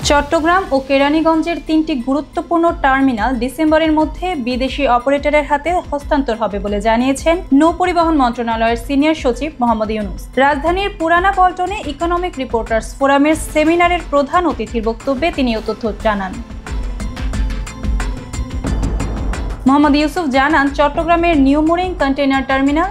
চট্টগ্রাম ও কেরানীগঞ্জের ৩টি গুরুত্বপূর্ণ টার্মিনাল ডিসেম্বরের মধ্যে বিদেশি অপারেটরের হাতে হস্তান্তর হবে বলে জানিয়েছেন নৌ পরিবহন মন্ত্রণালয়ের সিনিয়র সচিব মোহাম্মদ ইউনুস। রাজধানীর পুরানা পল্টনে ইকোনমিক রিপোর্টার্স ফোরামের সেমিনারের প্রধান অতিথির বক্তব্যে তিনি এ তথ্য জানান। মোহাম্মদ ইউসুফ জানান, চট্টগ্রামের নিউ মোরিং কন্টেইনার টার্মিনাল,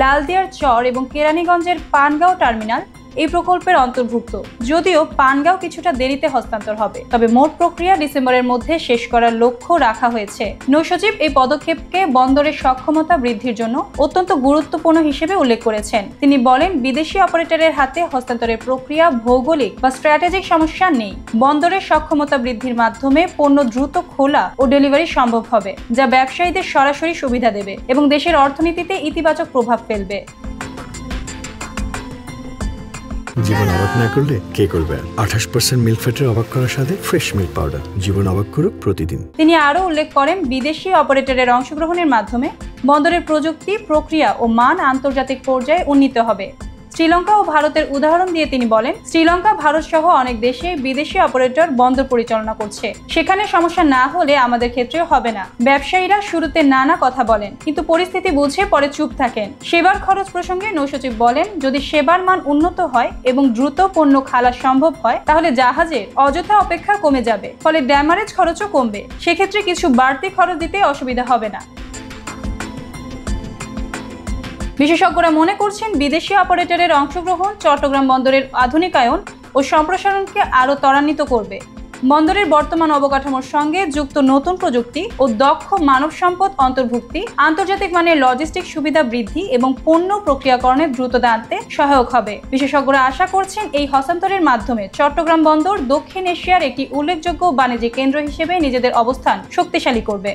লালদিয়ার চর এবং কেরানীগঞ্জের পানগাঁও টার্মিনাল এই প্রকল্পের অন্তর্ভুক্ত। যদিও পানগাঁও কিছুটা দেরিতে হস্তান্তর হবে, তবে মোট প্রক্রিয়া ডিসেম্বরের মধ্যে শেষ করার লক্ষ্য রাখা হয়েছে। নৌসচিব এই পদক্ষেপকে বন্দরের সক্ষমতা বৃদ্ধির জন্য অত্যন্ত গুরুত্বপূর্ণ হিসেবে উল্লেখ করেছেন। তিনি বলেন, বিদেশি অপারেটরের হাতে হস্তান্তরের প্রক্রিয়া ভৌগোলিক বা স্ট্র্যাটেজিক সমস্যা নেই। বন্দরের সক্ষমতা বৃদ্ধির মাধ্যমে পণ্য দ্রুত খোলা ও ডেলিভারি সম্ভব হবে, যা ব্যবসায়ীদের সরাসরি সুবিধা দেবে এবং দেশের অর্থনীতিতে ইতিবাচক প্রভাব ফেলবে। জীবন অবাক না করলে কে করবে? 28% মিল্ক ফ্যাটের অবাক করার সাথে ফ্রেশ মিল্ক পাউডার। জীবন অবাক করুক প্রতিদিন। তিনি আরও উল্লেখ করেন, বিদেশি অপারেটরের অংশগ্রহণের মাধ্যমে বন্দরের প্রযুক্তি, প্রক্রিয়া ও মান আন্তর্জাতিক পর্যায়ে উন্নীত হবে। শ্রীলঙ্কা ও ভারতের উদাহরণ দিয়ে তিনি বলেন, শ্রীলঙ্কা, ভারত সহ অনেক দেশে বিদেশি অপারেটর বন্দর পরিচালনা করছে। সেখানে সমস্যা না হলে আমাদের ক্ষেত্রেও হবে না। ব্যবসায়ীরা শুরুতে নানা কথা বলেন, কিন্তু পরিস্থিতি বুঝে পরে চুপ থাকেন। সেবার খরচ প্রসঙ্গে নৌসচিব বলেন, যদি সেবার মান উন্নত হয় এবং দ্রুত পণ্য খালাস সম্ভব হয়, তাহলে জাহাজের অযথা অপেক্ষা কমে যাবে, ফলে ড্যামারেজ খরচও কমবে। সেক্ষেত্রে কিছু বাড়তি খরচ দিতে অসুবিধা হবে না। বিশেষজ্ঞরা মনে করছেন, বিদেশি অপারেটরের অংশগ্রহণ চট্টগ্রাম বন্দরের আধুনিকায়ন ও সম্প্রসারণকে আরও ত্বরান্বিত করবে। বন্দরের বর্তমান অবকাঠামোর সঙ্গে যুক্ত নতুন প্রযুক্তি ও দক্ষ মানব সম্পদ অন্তর্ভুক্তি আন্তর্জাতিক মানের লজিস্টিক সুবিধা বৃদ্ধি এবং পণ্য প্রক্রিয়াকরণে দ্রুততা আনতে সহায়ক হবে। বিশেষজ্ঞরা আশা করছেন, এই হস্তান্তরের মাধ্যমে চট্টগ্রাম বন্দর দক্ষিণ এশিয়ার একটি উল্লেখযোগ্য বাণিজ্যিক কেন্দ্র হিসেবে নিজেদের অবস্থান শক্তিশালী করবে।